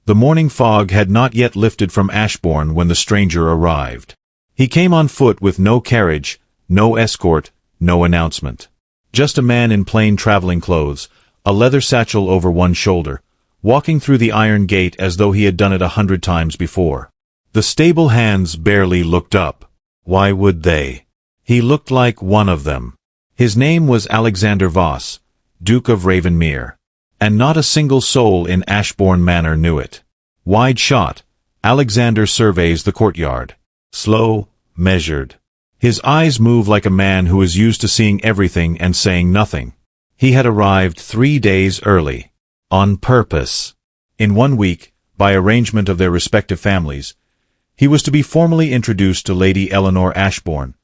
The morning fog had not yet lifted from Ashbourne when the stranger arrived. He came on foot with no carriage, no escort, no announcement. Just a man in plain traveling clothes, a leather satchel over one shoulder, walking through the iron gate as though he had done it 100 times before. The stable hands barely looked up. Why would they? He looked like one of them. His name was Alexander Voss, Duke of Ravenmere. And not a single soul in Ashbourne Manor knew it. Wide shot, Alexander surveys the courtyard. Slow, measured. His eyes move like a man who is used to seeing everything and saying nothing. He had arrived 3 days early. On purpose. In 1 week, by arrangement of their respective families, he was to be formally introduced to Lady Eleanor Ashbourne,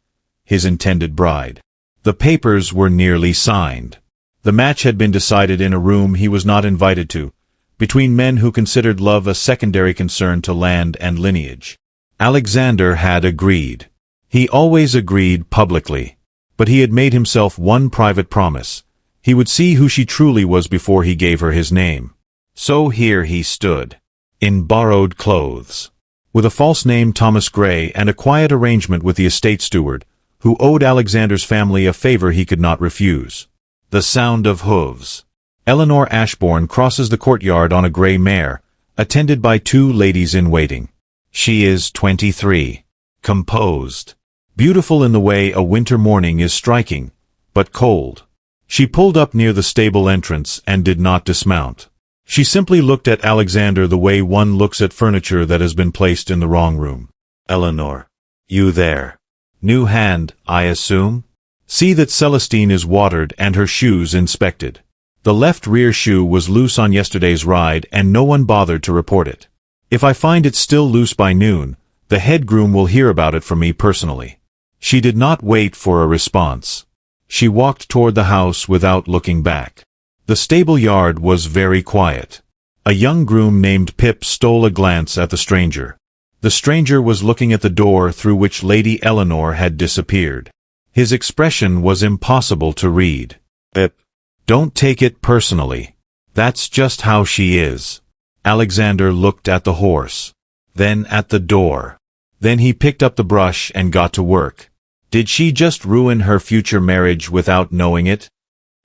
his intended bride. The papers were nearly signed. The match had been decided in a room he was not invited to, between men who considered love a secondary concern to land and lineage. Alexander had agreed. He always agreed publicly. But he had made himself one private promise. He would see who she truly was before he gave her his name. So here he stood, in borrowed clothes, with a false name Thomas Gray and a quiet arrangement with the estate steward, who owed Alexander's family a favor he could not refuse. The sound of hooves. Eleanor Ashbourne crosses the courtyard on a grey mare, attended by 2 ladies-in-waiting. She is 23. Composed. Beautiful in the way a winter morning is striking, but cold. She pulled up near the stable entrance and did not dismount. She simply looked at Alexander the way one looks at furniture that has been placed in the wrong room. Eleanor. You there. New hand, I assume? See that Celestine is watered and her shoes inspected. The left rear shoe was loose on yesterday's ride and no one bothered to report it. If I find it still loose by noon, the head groom will hear about it from me personally. She did not wait for a response. She walked toward the house without looking back. The stable yard was very quiet. A young groom named Pip stole a glance at the stranger. The stranger was looking at the door through which Lady Eleanor had disappeared. His expression was impossible to read. Pip. Don't take it personally. That's just how she is. Alexander looked at the horse. Then at the door. Then he picked up the brush and got to work. Did she just ruin her future marriage without knowing it?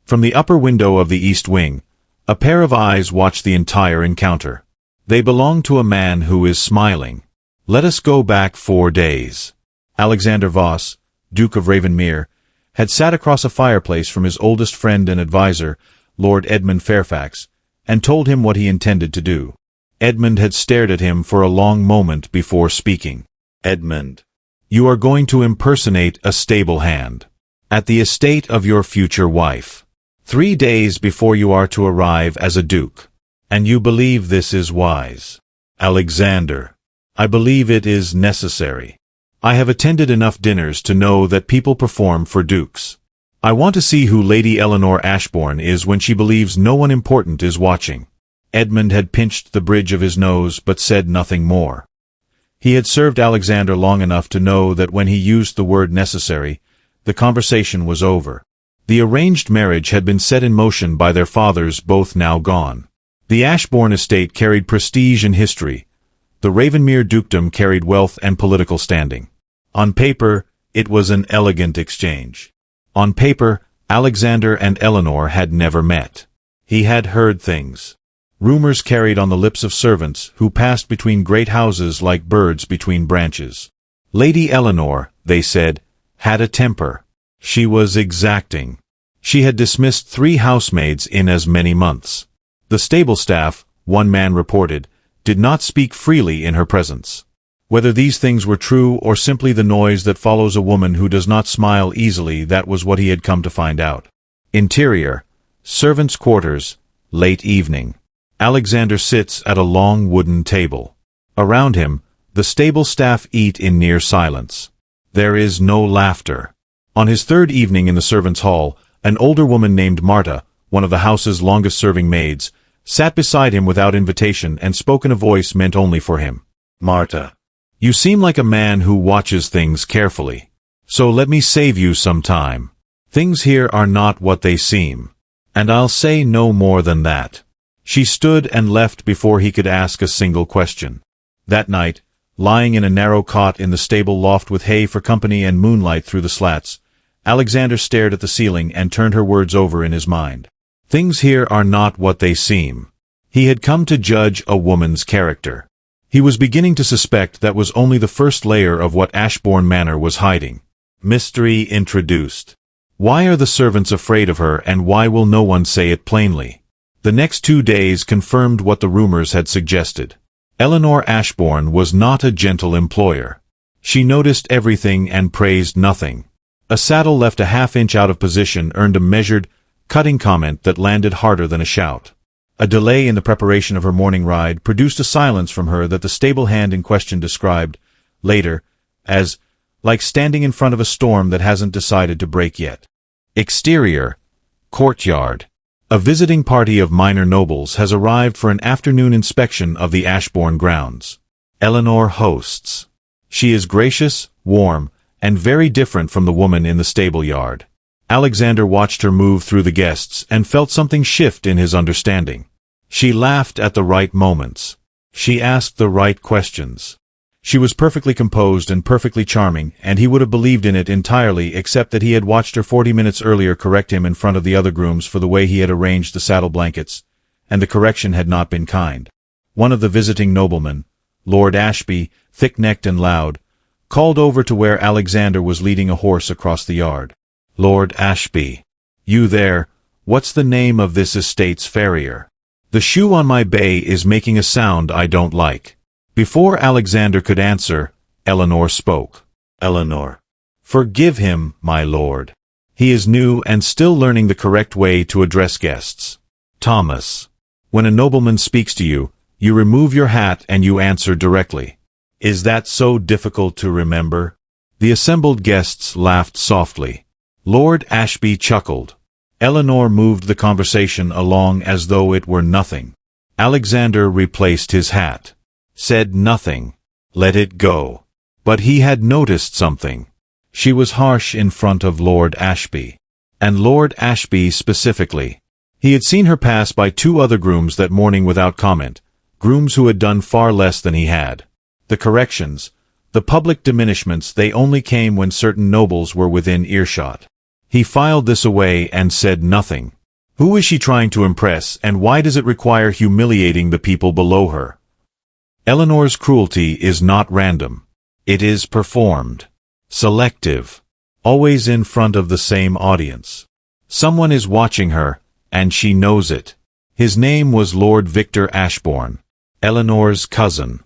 From the upper window of the east wing, a pair of eyes watched the entire encounter. They belonged to a man who is smiling. Let us go back 4 days. Alexander Voss, Duke of Ravenmere, had sat across a fireplace from his oldest friend and adviser, Lord Edmund Fairfax, and told him what he intended to do. Edmund had stared at him for a long moment before speaking. Edmund, you are going to impersonate a stable hand. At the estate of your future wife. 3 days before you are to arrive as a duke. And you believe this is wise. Alexander, I believe it is necessary. I have attended enough dinners to know that people perform for dukes. I want to see who Lady Eleanor Ashbourne is when she believes no one important is watching. Edmund had pinched the bridge of his nose but said nothing more. He had served Alexander long enough to know that when he used the word necessary, the conversation was over. The arranged marriage had been set in motion by their fathers, both now gone. The Ashbourne estate carried prestige and history. The Ravenmere dukedom carried wealth and political standing. On paper, it was an elegant exchange. On paper, Alexander and Eleanor had never met. He had heard things. Rumors carried on the lips of servants who passed between great houses like birds between branches. Lady Eleanor, they said, had a temper. She was exacting. She had dismissed 3 housemaids in as many months. The stable staff, one man reported, did not speak freely in her presence. Whether these things were true or simply the noise that follows a woman who does not smile easily, that was what he had come to find out. Interior, servants' quarters, late evening. Alexander sits at a long wooden table. Around him, the stable staff eat in near silence. There is no laughter. On his 3rd evening in the servants' hall, an older woman named Marta, one of the house's longest-serving maids, sat beside him without invitation and spoke in a voice meant only for him. Marta, you seem like a man who watches things carefully. So let me save you some time. Things here are not what they seem. And I'll say no more than that. She stood and left before he could ask a single question. That night, lying in a narrow cot in the stable loft with hay for company and moonlight through the slats, Alexander stared at the ceiling and turned her words over in his mind. Things here are not what they seem. He had come to judge a woman's character. He was beginning to suspect that was only the first layer of what Ashbourne Manor was hiding. Mystery introduced. Why are the servants afraid of her, and why will no one say it plainly? The next 2 days confirmed what the rumors had suggested. Eleanor Ashbourne was not a gentle employer. She noticed everything and praised nothing. A saddle left a half-inch out of position earned a measured, cutting comment that landed harder than a shout. A delay in the preparation of her morning ride produced a silence from her that the stable hand in question described, later, as, like standing in front of a storm that hasn't decided to break yet. Exterior, courtyard. A visiting party of minor nobles has arrived for an afternoon inspection of the Ashbourne grounds. Eleanor hosts. She is gracious, warm, and very different from the woman in the stable yard. Alexander watched her move through the guests and felt something shift in his understanding. She laughed at the right moments. She asked the right questions. She was perfectly composed and perfectly charming, and he would have believed in it entirely except that he had watched her 40 minutes earlier correct him in front of the other grooms for the way he had arranged the saddle blankets, and the correction had not been kind. One of the visiting noblemen, Lord Ashby, thick-necked and loud, called over to where Alexander was leading a horse across the yard. Lord Ashby. You there, what's the name of this estate's farrier? The shoe on my bay is making a sound I don't like. Before Alexander could answer, Eleanor spoke. Eleanor. Forgive him, my lord. He is new and still learning the correct way to address guests. Thomas. When a nobleman speaks to you, you remove your hat and you answer directly. Is that so difficult to remember? The assembled guests laughed softly. Lord Ashby chuckled. Eleanor moved the conversation along as though it were nothing. Alexander replaced his hat. Said nothing. Let it go. But he had noticed something. She was harsh in front of Lord Ashby. And Lord Ashby specifically. He had seen her pass by 2 other grooms that morning without comment, grooms who had done far less than he had. The corrections, the public diminishments, they only came when certain nobles were within earshot. He filed this away and said nothing. Who is she trying to impress, and why does it require humiliating the people below her? Eleanor's cruelty is not random. It is performed. Selective. Always in front of the same audience. Someone is watching her, and she knows it. His name was Lord Victor Ashbourne, Eleanor's cousin.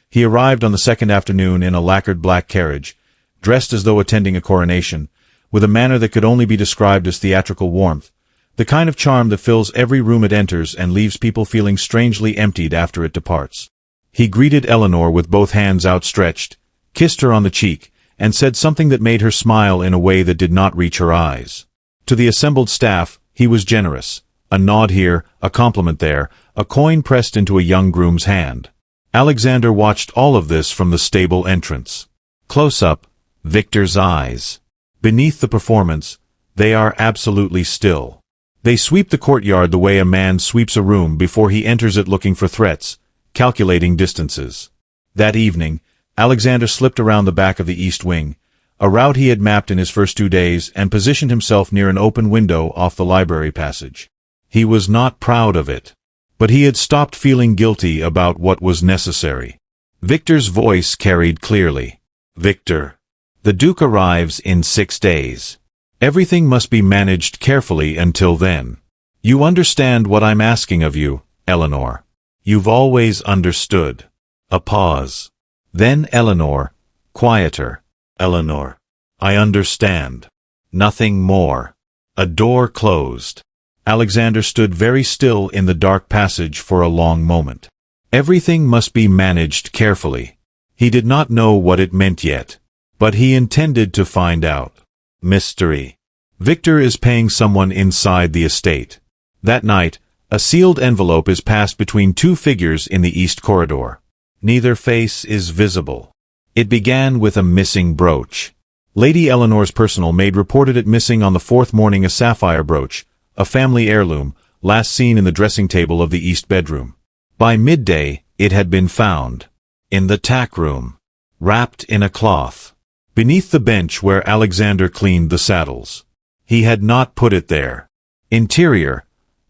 He arrived on the second afternoon in a lacquered black carriage, dressed as though attending a coronation, with a manner that could only be described as theatrical warmth, the kind of charm that fills every room it enters and leaves people feeling strangely emptied after it departs. He greeted Eleanor with both hands outstretched, kissed her on the cheek, and said something that made her smile in a way that did not reach her eyes. To the assembled staff, he was generous. A nod here, a compliment there, a coin pressed into a young groom's hand. Alexander watched all of this from the stable entrance. Close up, Victor's eyes. Beneath the performance, they are absolutely still. They sweep the courtyard the way a man sweeps a room before he enters it looking for threats, calculating distances. That evening, Alexander slipped around the back of the east wing, a route he had mapped in his first 2 days, and positioned himself near an open window off the library passage. He was not proud of it. But he had stopped feeling guilty about what was necessary. Victor's voice carried clearly. Victor. The Duke arrives in 6 days. Everything must be managed carefully until then. You understand what I'm asking of you, Eleanor. You've always understood. A pause. Then Eleanor, quieter. Eleanor. I understand. Nothing more. A door closed. Alexander stood very still in the dark passage for a long moment. Everything must be managed carefully. He did not know what it meant yet. But he intended to find out. Mystery. Victor is paying someone inside the estate. That night, a sealed envelope is passed between 2 figures in the east corridor. Neither face is visible. It began with a missing brooch. Lady Eleanor's personal maid reported it missing on the 4th morning, a sapphire brooch, a family heirloom, last seen in the dressing table of the east bedroom. By midday, it had been found. In the tack room. Wrapped in a cloth. Beneath the bench where Alexander cleaned the saddles. He had not put it there. Interior.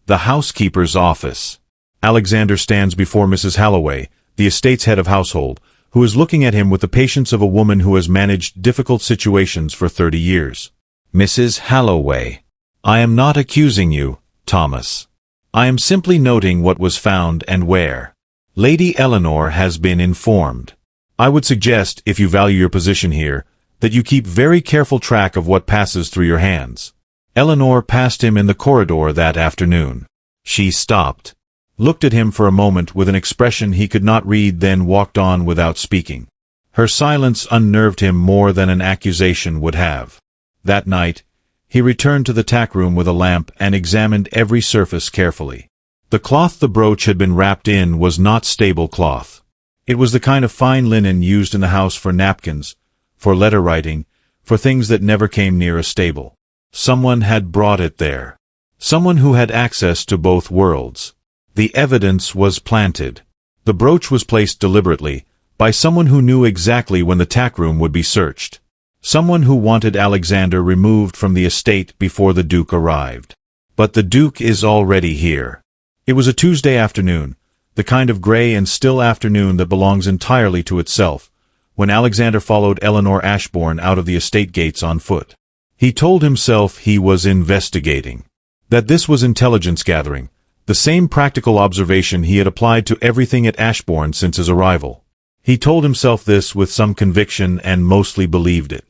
The housekeeper's office. Alexander stands before Mrs. Halloway, the estate's head of household, who is looking at him with the patience of a woman who has managed difficult situations for 30 years. Mrs. Halloway. I am not accusing you, Thomas. I am simply noting what was found and where. Lady Eleanor has been informed. I would suggest, if you value your position here, that you keep very careful track of what passes through your hands. Eleanor passed him in the corridor that afternoon. She stopped, looked at him for a moment with an expression he could not read, then walked on without speaking. Her silence unnerved him more than an accusation would have. That night, he returned to the tack room with a lamp and examined every surface carefully. The cloth the brooch had been wrapped in was not stable cloth. It was the kind of fine linen used in the house for napkins, for letter writing, for things that never came near a stable. Someone had brought it there. Someone who had access to both worlds. The evidence was planted. The brooch was placed deliberately, by someone who knew exactly when the tack room would be searched. Someone who wanted Alexander removed from the estate before the Duke arrived. But the Duke is already here. It was a Tuesday afternoon, the kind of gray and still afternoon that belongs entirely to itself, when Alexander followed Eleanor Ashbourne out of the estate gates on foot. He told himself he was investigating. That this was intelligence gathering, the same practical observation he had applied to everything at Ashbourne since his arrival. He told himself this with some conviction and mostly believed it.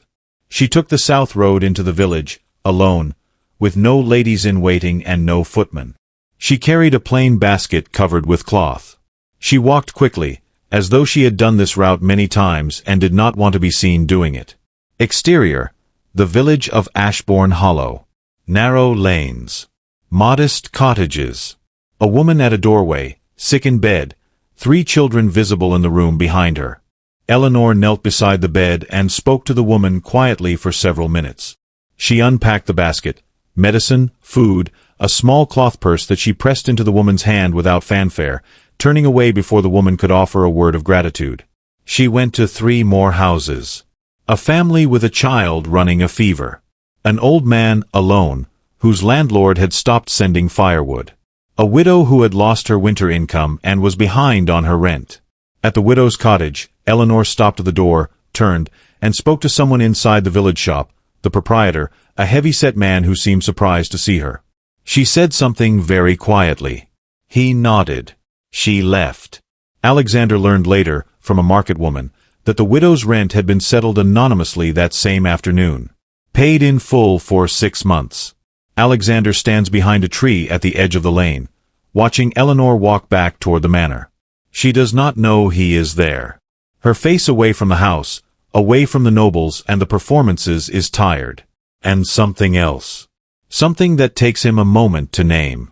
She took the south road into the village, alone, with no ladies-in-waiting and no footman. She carried a plain basket covered with cloth. She walked quickly, as though she had done this route many times and did not want to be seen doing it. Exterior. The village of Ashbourne Hollow. Narrow lanes. Modest cottages. A woman at a doorway, sick in bed, 3 children visible in the room behind her. Eleanor knelt beside the bed and spoke to the woman quietly for several minutes. She unpacked the basket, medicine, food, a small cloth purse that she pressed into the woman's hand without fanfare, turning away before the woman could offer a word of gratitude. She went to 3 more houses. A family with a child running a fever. An old man, alone, whose landlord had stopped sending firewood. A widow who had lost her winter income and was behind on her rent. At the widow's cottage, Eleanor stopped at the door, turned, and spoke to someone inside the village shop, the proprietor, a heavy-set man who seemed surprised to see her. She said something very quietly. He nodded. She left. Alexander learned later, from a market woman, that the widow's rent had been settled anonymously that same afternoon. Paid in full for 6 months. Alexander stands behind a tree at the edge of the lane, watching Eleanor walk back toward the manor. She does not know he is there. Her face away from the house, away from the nobles and the performances, is tired. And something else. Something that takes him a moment to name.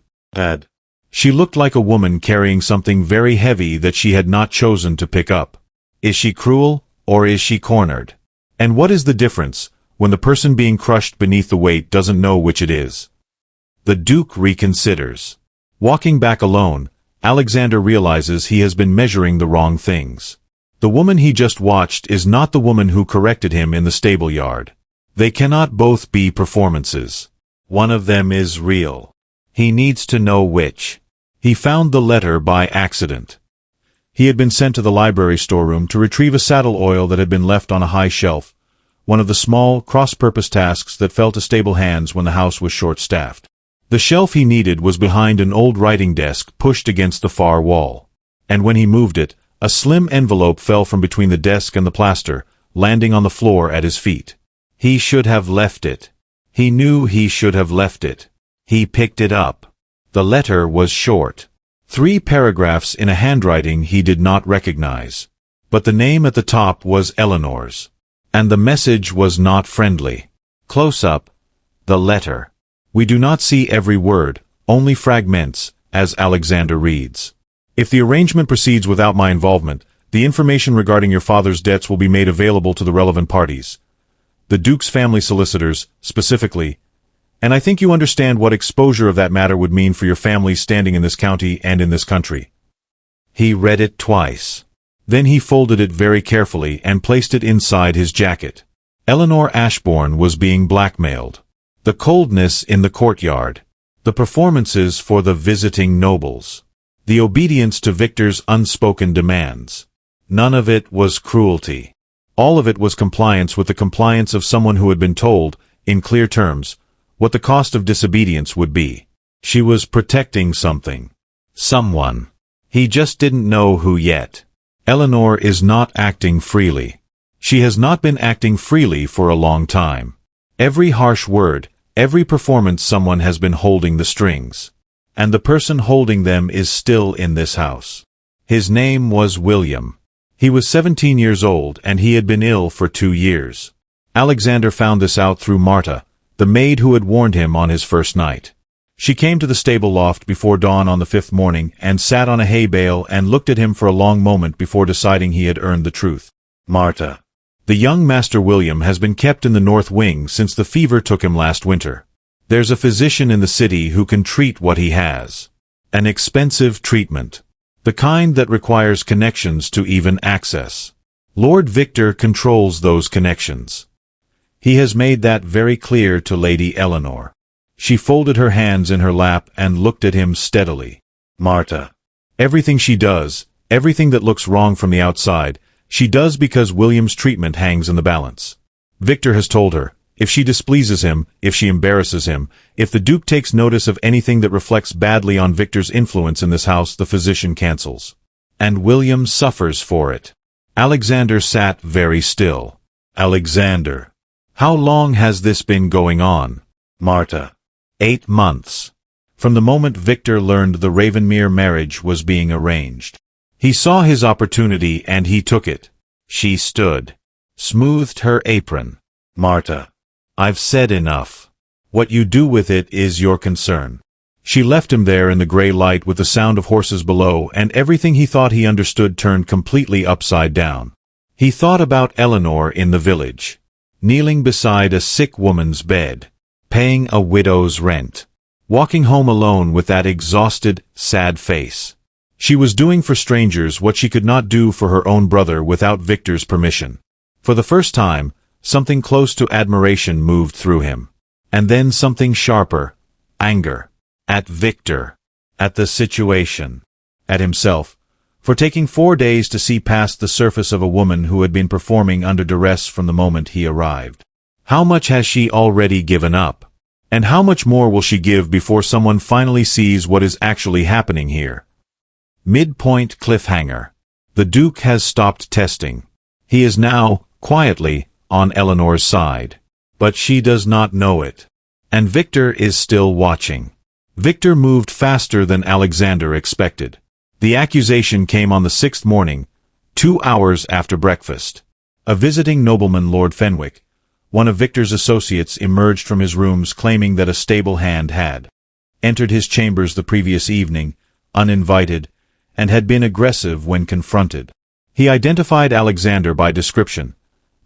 She looked like a woman carrying something very heavy that she had not chosen to pick up. Is she cruel, or is she cornered? And what is the difference, when the person being crushed beneath the weight doesn't know which it is? The Duke reconsiders. Walking back alone, Alexander realizes he has been measuring the wrong things. The woman he just watched is not the woman who corrected him in the stable yard. They cannot both be performances. One of them is real. He needs to know which. He found the letter by accident. He had been sent to the library storeroom to retrieve a saddle oil that had been left on a high shelf, one of the small, cross-purpose tasks that fell to stable hands when the house was short-staffed. The shelf he needed was behind an old writing desk pushed against the far wall. And when he moved it, a slim envelope fell from between the desk and the plaster, landing on the floor at his feet. He should have left it. He knew he should have left it. He picked it up. The letter was short. 3 paragraphs in a handwriting he did not recognize. But the name at the top was Eleanor's. And the message was not friendly. Close up. The letter. We do not see every word, only fragments, as Alexander reads. If the arrangement proceeds without my involvement, the information regarding your father's debts will be made available to the relevant parties. The Duke's family solicitors, specifically, And I think you understand what exposure of that matter would mean for your family standing in this county and in this country." He read it twice. Then he folded it very carefully and placed it inside his jacket. Eleanor Ashbourne was being blackmailed. The coldness in the courtyard. The performances for the visiting nobles. The obedience to Victor's unspoken demands. None of it was cruelty. All of it was compliance with the compliance of someone who had been told, in clear terms, what the cost of disobedience would be. She was protecting something. Someone. He just didn't know who yet. Eleanor is not acting freely. She has not been acting freely for a long time. Every harsh word, every performance, someone has been holding the strings. And the person holding them is still in this house. His name was William. He was 17 years old and he had been ill for 2 years. Alexander found this out through Marta, the maid who had warned him on his first night. She came to the stable loft before dawn on the 5th morning and sat on a hay bale and looked at him for a long moment before deciding he had earned the truth. "Marta, the young Master William has been kept in the north wing since the fever took him last winter. There's a physician in the city who can treat what he has. An expensive treatment. The kind that requires connections to even access. Lord Victor controls those connections. He has made that very clear to Lady Eleanor." She folded her hands in her lap and looked at him steadily. "Marta, everything she does, everything that looks wrong from the outside, she does because William's treatment hangs in the balance. Victor has told her, if she displeases him, if she embarrasses him, if the Duke takes notice of anything that reflects badly on Victor's influence in this house, the physician cancels. And William suffers for it." Alexander sat very still. "Alexander, how long has this been going on?" "Marta, 8 months. From the moment Victor learned the Ravenmere marriage was being arranged. He saw his opportunity and he took it." She stood, smoothed her apron. "Marta, I've said enough. What you do with it is your concern." She left him there in the grey light with the sound of horses below, and everything he thought he understood turned completely upside down. He thought about Eleanor in the village, kneeling beside a sick woman's bed, paying a widow's rent, walking home alone with that exhausted, sad face. She was doing for strangers what she could not do for her own brother without Victor's permission. For the first time, something close to admiration moved through him. And then something sharper, anger. At Victor. At the situation. At himself. For taking 4 days to see past the surface of a woman who had been performing under duress from the moment he arrived. How much has she already given up? And how much more will she give before someone finally sees what is actually happening here? Midpoint cliffhanger. The Duke has stopped testing. He is now, quietly, on Eleanor's side. But she does not know it. And Victor is still watching. Victor moved faster than Alexander expected. The accusation came on the 6th morning, 2 hours after breakfast. A visiting nobleman, Lord Fenwick, one of Victor's associates, emerged from his rooms claiming that a stable hand had entered his chambers the previous evening, uninvited, and had been aggressive when confronted. He identified Alexander by description.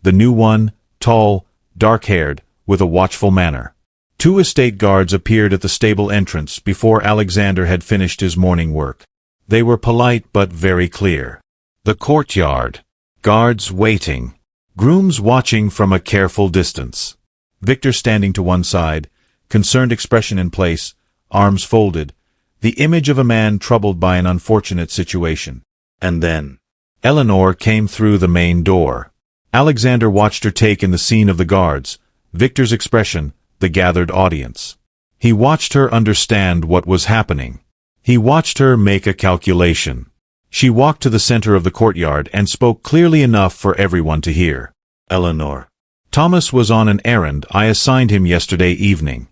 The new one, tall, dark-haired, with a watchful manner. 2 estate guards appeared at the stable entrance before Alexander had finished his morning work. They were polite but very clear. The courtyard. Guards waiting. Grooms watching from a careful distance. Victor standing to one side, concerned expression in place, arms folded, the image of a man troubled by an unfortunate situation. And then Eleanor came through the main door. Alexander watched her take in the scene of the guards, Victor's expression, the gathered audience. He watched her understand what was happening. He watched her make a calculation. She walked to the center of the courtyard and spoke clearly enough for everyone to hear. "Eleanor, Thomas was on an errand I assigned him yesterday evening.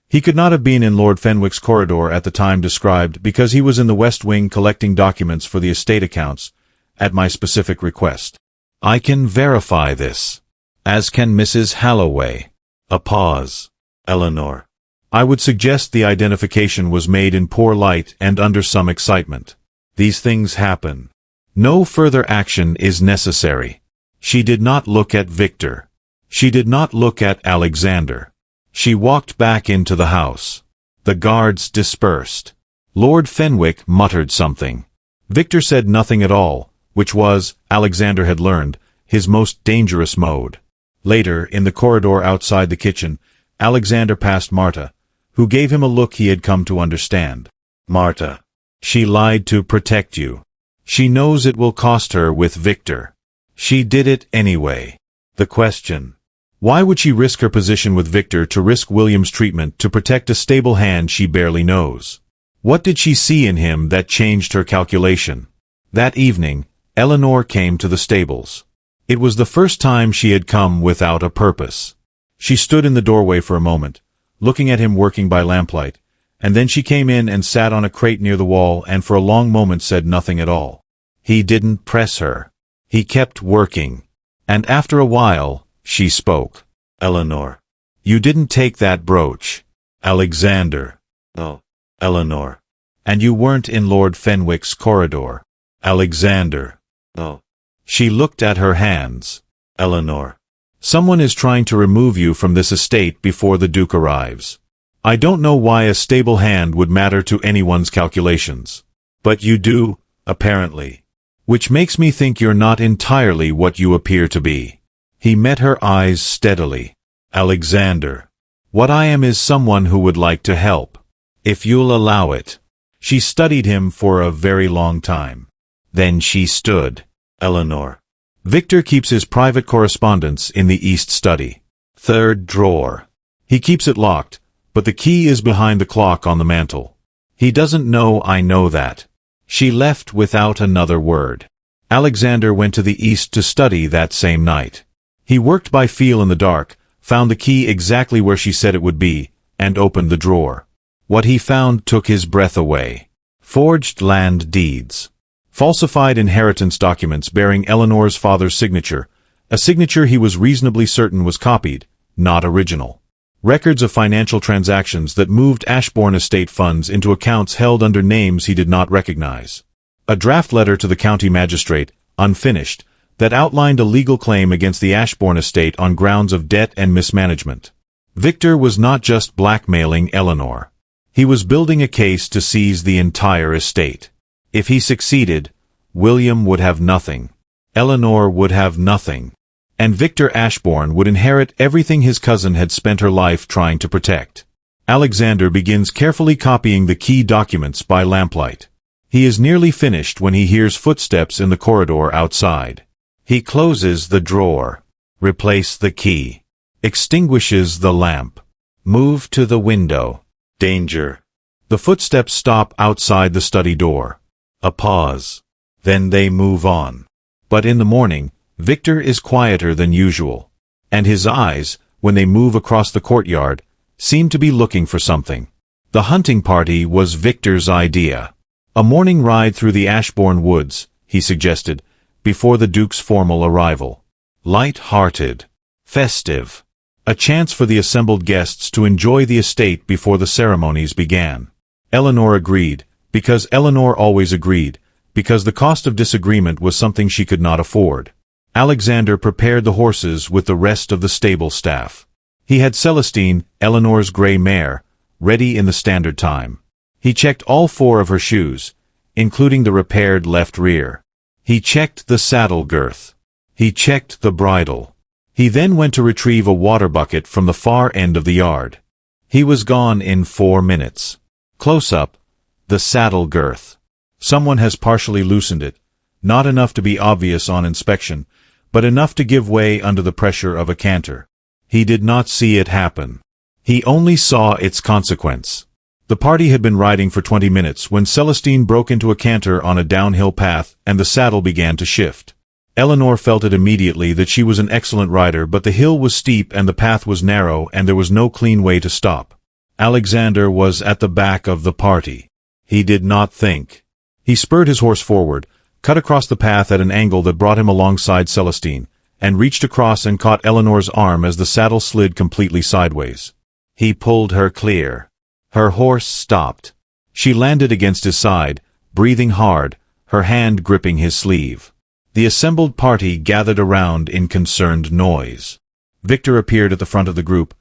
He could not have been in Lord Fenwick's corridor at the time described because he was in the West Wing collecting documents for the estate accounts, at my specific request. I can verify this. As can Mrs. Halloway." A pause. "Eleanor, I would suggest the identification was made in poor light and under some excitement. These things happen. No further action is necessary." She did not look at Victor. She did not look at Alexander. She walked back into the house. The guards dispersed. Lord Fenwick muttered something. Victor said nothing at all, which was, Alexander had learned, his most dangerous mode. Later, in the corridor outside the kitchen, Alexander passed Marta, who gave him a look he had come to understand. Marta. She lied to protect you. She knows it will cost her with Victor. She did it anyway. The question. Why would she risk her position with Victor to risk William's treatment to protect a stable hand she barely knows? What did she see in him that changed her calculation? That evening, Eleanor came to the stables. It was the first time she had come without a purpose. She stood in the doorway for a moment, looking at him working by lamplight, and then she came in and sat on a crate near the wall and for a long moment said nothing at all. He didn't press her. He kept working. And after a while, she spoke. Eleanor. You didn't take that brooch. Alexander. No. Eleanor. And you weren't in Lord Fenwick's corridor. Alexander. No. She looked at her hands. Eleanor. Someone is trying to remove you from this estate before the Duke arrives. I don't know why a stable hand would matter to anyone's calculations. But you do, apparently. Which makes me think you're not entirely what you appear to be. He met her eyes steadily. Alexander. What I am is someone who would like to help. If you'll allow it. She studied him for a very long time. Then she stood. Eleanor. Victor keeps his private correspondence in the East Study. Third drawer. He keeps it locked, but the key is behind the clock on the mantel. He doesn't know I know that. She left without another word. Alexander went to the East to study that same night. He worked by feel in the dark, found the key exactly where she said it would be, and opened the drawer. What he found took his breath away. Forged land deeds. Falsified inheritance documents bearing Eleanor's father's signature, a signature he was reasonably certain was copied, not original. Records of financial transactions that moved Ashbourne estate funds into accounts held under names he did not recognize. A draft letter to the county magistrate, unfinished, that outlined a legal claim against the Ashbourne estate on grounds of debt and mismanagement. Victor was not just blackmailing Eleanor. He was building a case to seize the entire estate. If he succeeded, William would have nothing. Eleanor would have nothing. And Victor Ashbourne would inherit everything his cousin had spent her life trying to protect. Alexander begins carefully copying the key documents by lamplight. He is nearly finished when he hears footsteps in the corridor outside. He closes the drawer. Replace the key. Extinguishes the lamp. Move to the window. Danger. The footsteps stop outside the study door. A pause. Then they move on. But in the morning, Victor is quieter than usual. And his eyes, when they move across the courtyard, seem to be looking for something. The hunting party was Victor's idea. A morning ride through the Ashbourne woods, he suggested, before the Duke's formal arrival. Light-hearted. Festive. A chance for the assembled guests to enjoy the estate before the ceremonies began. Eleanor agreed, because Eleanor always agreed, because the cost of disagreement was something she could not afford. Alexander prepared the horses with the rest of the stable staff. He had Celestine, Eleanor's gray mare, ready in the standard time. He checked all 4 of her shoes, including the repaired left rear. He checked the saddle girth. He checked the bridle. He then went to retrieve a water bucket from the far end of the yard. He was gone in 4 minutes. Close up, the saddle girth. Someone has partially loosened it, not enough to be obvious on inspection, but enough to give way under the pressure of a canter. He did not see it happen. He only saw its consequence. The party had been riding for 20 minutes when Celestine broke into a canter on a downhill path and the saddle began to shift. Eleanor felt it immediately that she was an excellent rider, but the hill was steep and the path was narrow and there was no clean way to stop. Alexander was at the back of the party. He did not think. He spurred his horse forward, cut across the path at an angle that brought him alongside Celestine, and reached across and caught Eleanor's arm as the saddle slid completely sideways. He pulled her clear. Her horse stopped. She landed against his side, breathing hard, her hand gripping his sleeve. The assembled party gathered around in concerned noise. Victor appeared at the front of the group,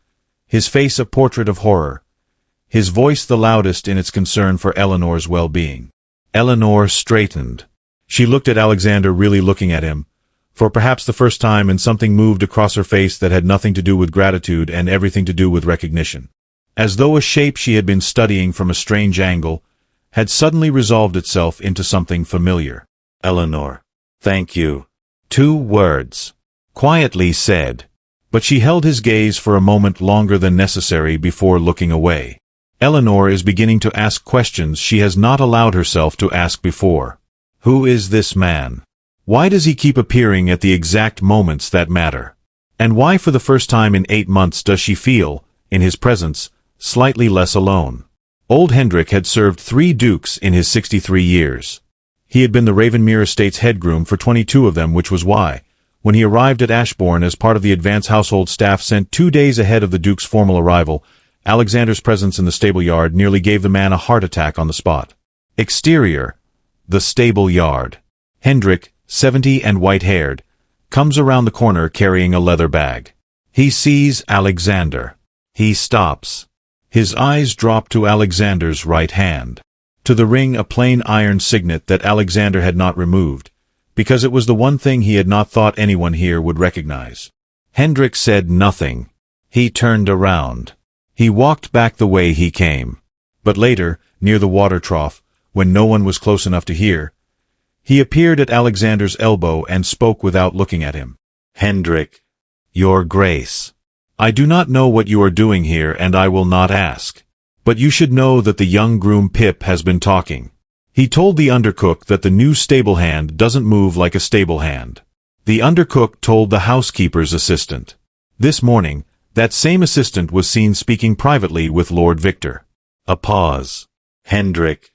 his face a portrait of horror, his voice the loudest in its concern for Eleanor's well-being. Eleanor straightened. She looked at Alexander, really looking at him, for perhaps the first time, and something moved across her face that had nothing to do with gratitude and everything to do with recognition. As though a shape she had been studying from a strange angle had suddenly resolved itself into something familiar. Eleanor. Thank you. 2 words. Quietly said. But she held his gaze for a moment longer than necessary before looking away. Eleanor is beginning to ask questions she has not allowed herself to ask before. Who is this man? Why does he keep appearing at the exact moments that matter? And why for the first time in 8 months does she feel, in his presence, slightly less alone? Old Hendrik had served 3 dukes in his 63 years. He had been the Ravenmere estate's head groom for 22 of them, which was why, when he arrived at Ashbourne as part of the advance household staff sent 2 days ahead of the duke's formal arrival, Alexander's presence in the stable yard nearly gave the man a heart attack on the spot. Exterior. The stable yard. Hendrik, 70 and white-haired, comes around the corner carrying a leather bag. He sees Alexander. He stops. His eyes drop to Alexander's right hand. To the ring, a plain iron signet that Alexander had not removed, because it was the one thing he had not thought anyone here would recognize. Hendrik said nothing. He turned around. He walked back the way he came. But later, near the water trough, when no one was close enough to hear, he appeared at Alexander's elbow and spoke without looking at him. Hendrik. Your Grace. I do not know what you are doing here, and I will not ask. But you should know that the young groom Pip has been talking. He told the undercook that the new stable hand doesn't move like a stable hand. The undercook told the housekeeper's assistant. This morning, that same assistant was seen speaking privately with Lord Victor. A pause. Hendrik.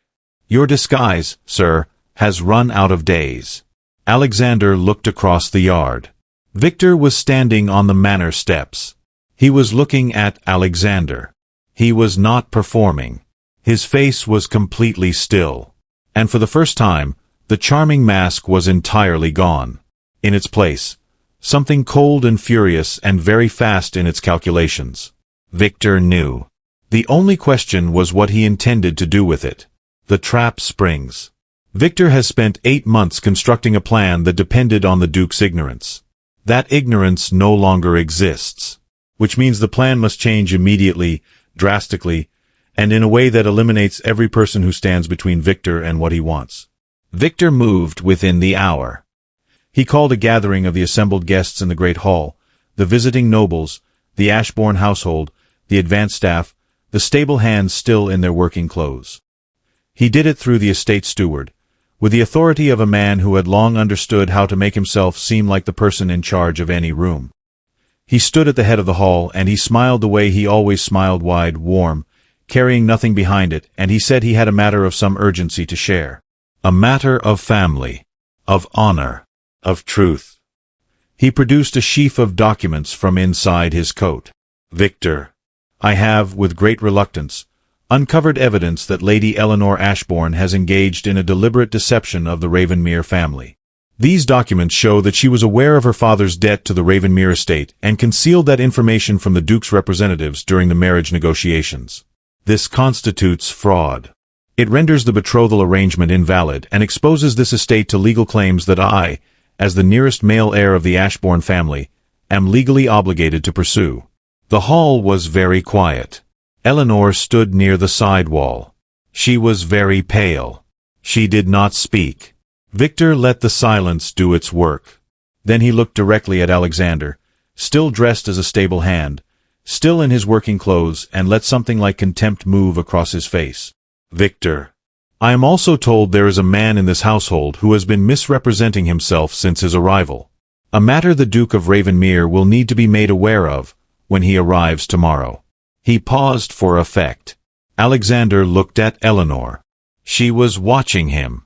Your disguise, sir, has run out of days. Alexander looked across the yard. Victor was standing on the manor steps. He was looking at Alexander. He was not performing. His face was completely still. And for the first time, the charming mask was entirely gone. In its place, something cold and furious and very fast in its calculations. Victor knew. The only question was what he intended to do with it. The trap springs. Victor has spent 8 months constructing a plan that depended on the Duke's ignorance. That ignorance no longer exists. Which means the plan must change immediately, drastically, and in a way that eliminates every person who stands between Victor and what he wants. Victor moved within the hour. He called a gathering of the assembled guests in the great hall, the visiting nobles, the Ashbourne household, the advance staff, the stable hands still in their working clothes. He did it through the estate steward, with the authority of a man who had long understood how to make himself seem like the person in charge of any room. He stood at the head of the hall, and he smiled the way he always smiled, wide, warm, carrying nothing behind it, and he said he had a matter of some urgency to share. A matter of family, of honor, of truth. He produced a sheaf of documents from inside his coat. Victor, I have, with great reluctance, uncovered evidence that Lady Eleanor Ashbourne has engaged in a deliberate deception of the Ravenmere family. These documents show that she was aware of her father's debt to the Ravenmere estate and concealed that information from the Duke's representatives during the marriage negotiations. This constitutes fraud. It renders the betrothal arrangement invalid and exposes this estate to legal claims that I, as the nearest male heir of the Ashbourne family, am legally obligated to pursue. The hall was very quiet. Eleanor stood near the side wall. She was very pale. She did not speak. Victor let the silence do its work. Then he looked directly at Alexander, still dressed as a stable hand, still in his working clothes, and let something like contempt move across his face. Victor, I am also told there is a man in this household who has been misrepresenting himself since his arrival. A matter the Duke of Ravenmere will need to be made aware of when he arrives tomorrow. He paused for effect. Alexander looked at Eleanor. She was watching him.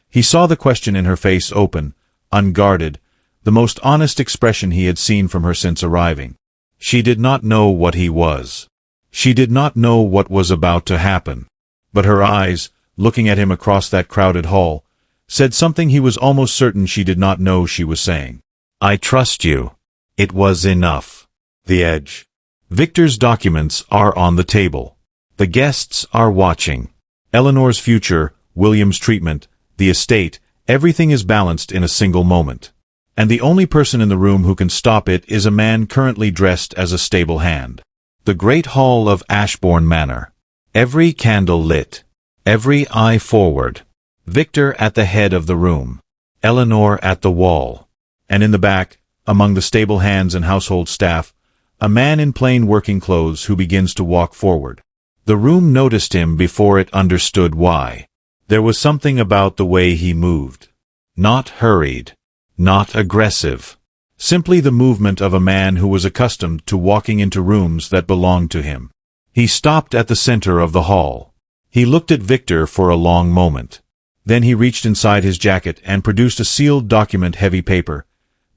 He saw the question in her face, open, unguarded, the most honest expression he had seen from her since arriving. She did not know what he was. She did not know what was about to happen. But her eyes, looking at him across that crowded hall, said something he was almost certain she did not know she was saying. I trust you. It was enough. The edge. Victor's documents are on the table. The guests are watching. Eleanor's future, William's treatment, the estate, everything is balanced in a single moment. And the only person in the room who can stop it is a man currently dressed as a stable hand. The great hall of Ashbourne Manor. Every candle lit. Every eye forward. Victor at the head of the room. Eleanor at the wall. And in the back, among the stable hands and household staff, a man in plain working clothes who begins to walk forward. The room noticed him before it understood why. There was something about the way he moved. Not hurried. Not aggressive. Simply the movement of a man who was accustomed to walking into rooms that belonged to him. He stopped at the center of the hall. He looked at Victor for a long moment. Then he reached inside his jacket and produced a sealed document, heavy paper,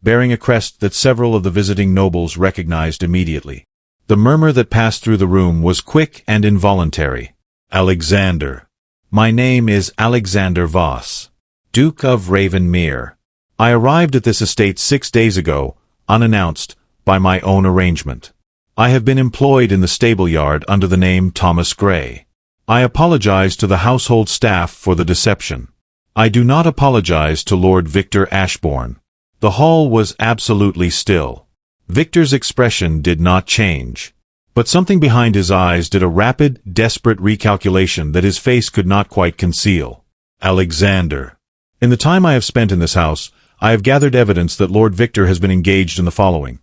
bearing a crest that several of the visiting nobles recognized immediately. The murmur that passed through the room was quick and involuntary. Alexander. My name is Alexander Voss, Duke of Ravenmere. I arrived at this estate 6 days ago, unannounced, by my own arrangement. I have been employed in the stable yard under the name Thomas Gray. I apologize to the household staff for the deception. I do not apologize to Lord Victor Ashbourne. The hall was absolutely still. Victor's expression did not change. But something behind his eyes did a rapid, desperate recalculation that his face could not quite conceal. Alexander. In the time I have spent in this house, I have gathered evidence that Lord Victor has been engaged in the following.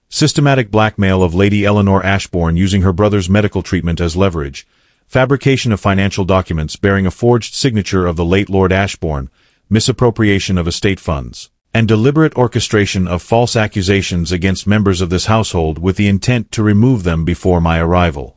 Systematic blackmail of Lady Eleanor Ashbourne using her brother's medical treatment as leverage, fabrication of financial documents bearing a forged signature of the late Lord Ashbourne, misappropriation of estate funds, and deliberate orchestration of false accusations against members of this household with the intent to remove them before my arrival.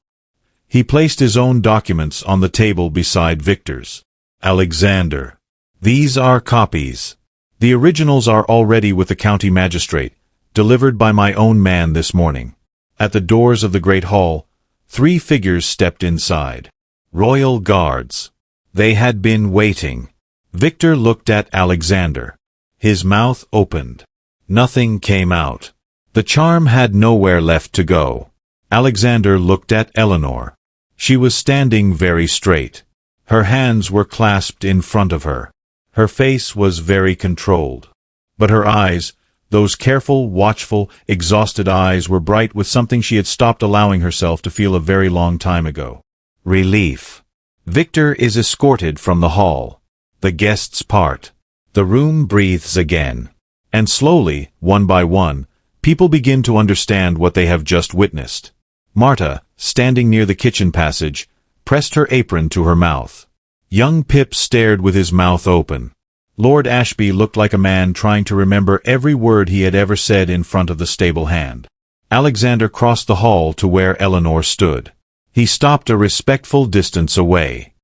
He placed his own documents on the table beside Victor's. Alexander. These are copies. The originals are already with the county magistrate, delivered by my own man this morning. At the doors of the great hall, 3 figures stepped inside. Royal guards. They had been waiting. Victor looked at Alexander. His mouth opened. Nothing came out. The charm had nowhere left to go. Alexander looked at Eleanor. She was standing very straight. Her hands were clasped in front of her. Her face was very controlled. But her eyes, those careful, watchful, exhausted eyes, were bright with something she had stopped allowing herself to feel a very long time ago. Relief. Victor is escorted from the hall. The guests part. The room breathes again. And slowly, one by one, people begin to understand what they have just witnessed. Marta, standing near the kitchen passage, pressed her apron to her mouth. Young Pip stared with his mouth open. Lord Ashby looked like a man trying to remember every word he had ever said in front of the stable hand. Alexander crossed the hall to where Eleanor stood. He stopped a respectful distance away.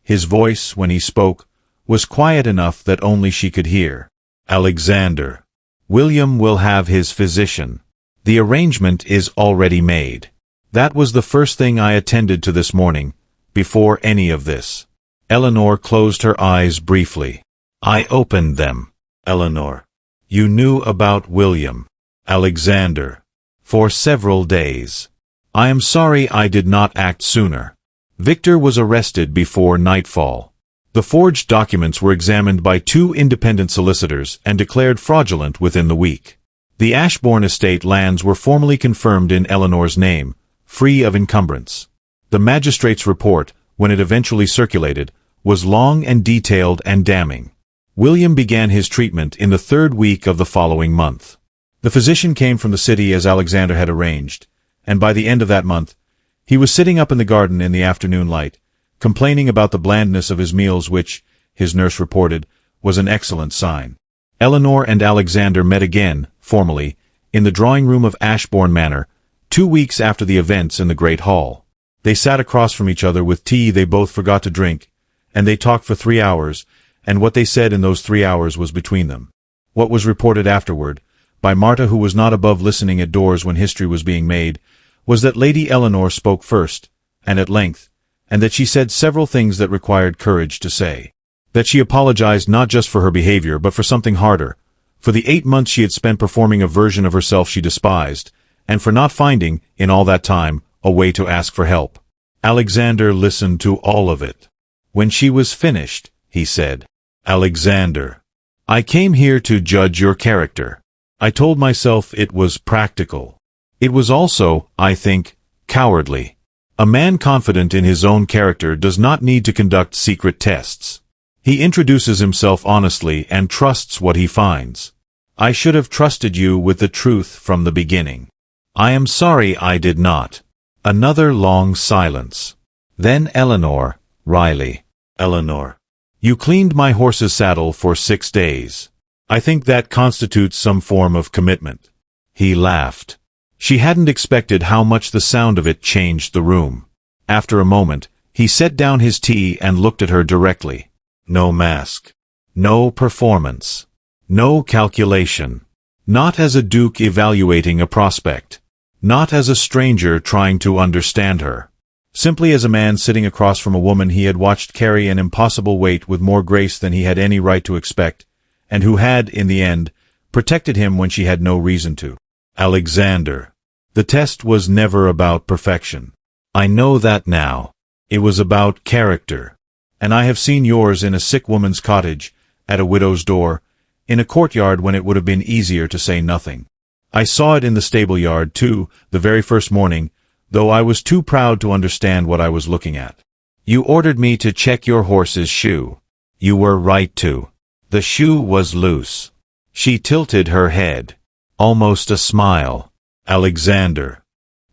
His voice, when he spoke, was quiet enough that only she could hear. Alexander. William will have his physician. The arrangement is already made. That was the first thing I attended to this morning, before any of this. Eleanor closed her eyes briefly. I opened them. Eleanor. You knew about William. Alexander. For several days. I am sorry I did not act sooner. Victor was arrested before nightfall. The forged documents were examined by 2 independent solicitors and declared fraudulent within the week. The Ashbourne estate lands were formally confirmed in Eleanor's name, free of encumbrance. The magistrate's report, when it eventually circulated, was long and detailed and damning. William began his treatment in the 3rd week of the following month. The physician came from the city as Alexander had arranged, and by the end of that month, he was sitting up in the garden in the afternoon light, complaining about the blandness of his meals which, his nurse reported, was an excellent sign. Eleanor and Alexander met again, formally, in the drawing-room of Ashbourne Manor, 2 weeks after the events in the Great Hall. They sat across from each other with tea they both forgot to drink, and they talked for 3 hours, and what they said in those 3 hours was between them. What was reported afterward, by Marta, who was not above listening at doors when history was being made, was that Lady Eleanor spoke first, and at length, and that she said several things that required courage to say. That she apologized not just for her behavior but for something harder, for the 8 months she had spent performing a version of herself she despised, and for not finding, in all that time, a way to ask for help. Alexander listened to all of it. When she was finished, he said, "Alexander, I came here to judge your character. I told myself it was practical. It was also, I think, cowardly. A man confident in his own character does not need to conduct secret tests. He introduces himself honestly and trusts what he finds. I should have trusted you with the truth from the beginning. I am sorry I did not." Another long silence. Then Eleanor, wryly. "Eleanor, you cleaned my horse's saddle for 6 days. I think that constitutes some form of commitment." He laughed. She hadn't expected how much the sound of it changed the room. After a moment, he set down his tea and looked at her directly. No mask. No performance. No calculation. Not as a duke evaluating a prospect. Not as a stranger trying to understand her. Simply as a man sitting across from a woman he had watched carry an impossible weight with more grace than he had any right to expect, and who had, in the end, protected him when she had no reason to. "Alexander, the test was never about perfection. I know that now. It was about character. And I have seen yours in a sick woman's cottage, at a widow's door, in a courtyard when it would have been easier to say nothing. I saw it in the stable yard, too, the very first morning, though I was too proud to understand what I was looking at. You ordered me to check your horse's shoe. You were right to. The shoe was loose." She tilted her head. Almost a smile. "Alexander,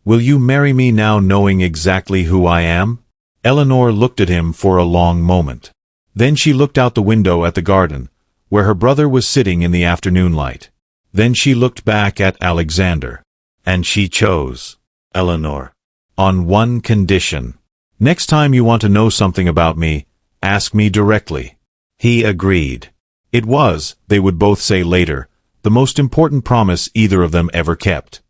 will you marry me now knowing exactly who I am?" Eleanor looked at him for a long moment. Then she looked out the window at the garden, where her brother was sitting in the afternoon light. Then she looked back at Alexander. And she chose. "Eleanor, on one condition. Next time you want to know something about me, ask me directly." He agreed. It was, they would both say later, the most important promise either of them ever kept.